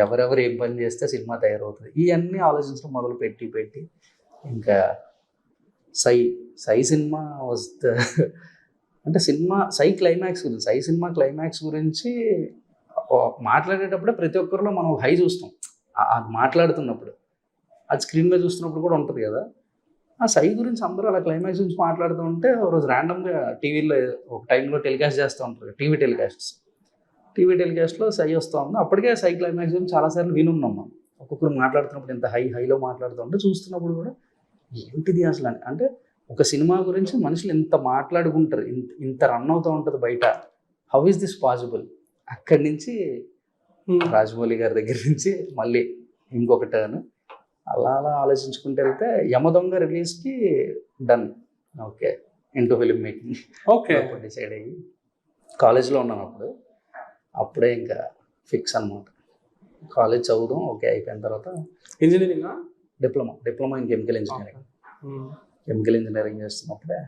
ఎవరెవరు ఏం పని చేస్తే సినిమా తయారవుతుంది, ఇవన్నీ ఆలోచించడం మొదలు పెట్టి ఇంకా సై సినిమా వస్తే అంటే సై సినిమా క్లైమాక్స్ గురించి మాట్లాడేటప్పుడే ప్రతి ఒక్కరిలో మనం హై చూస్తాం. అది మాట్లాడుతున్నప్పుడు, అది స్క్రీన్ మీద చూస్తున్నప్పుడు కూడా ఉంటుంది కదా. ఆ సై గురించి అందరూ అలా క్లైమాక్స్ గురించి మాట్లాడుతూ ఉంటే రోజు ర్యాండమ్గా టీవీలో ఒక టైంలో టెలికాస్ట్ చేస్తూ ఉంటారు, టీవీ టెలికాస్ట్లో సై వస్తూ ఉంది. అప్పటికే సై క్లైమాక్స్ గురించి చాలాసార్లు వినున్నాం మనం. ఒక్కొక్కరు మాట్లాడుతున్నప్పుడు ఇంత హైలో మాట్లాడుతూ ఉంటే చూస్తున్నప్పుడు కూడా ఏంటిది అసలు అని. అంటే ఒక సినిమా గురించి మనుషులు ఇంత మాట్లాడుకుంటారు, ఇంత రన్ అవుతూ ఉంటుంది బయట. How is this possible? అక్కడి నుంచి రాజమౌళి గారి దగ్గర నుంచి మళ్ళీ ఇంకొక టర్న్ అలా ఆలోచించుకుంటూ వెళ్తే యమదొంగ రిలీజ్కి done. Okay, into film making okay decide అయ్యి కాలేజ్లో ఉన్నాను అప్పుడే ఇంకా ఫిక్స్ అనమాట. కాలేజ్ చదువుదాం ఓకే అయిపోయిన తర్వాత engineering diploma in chemical engineering చేస్తున్నప్పుడే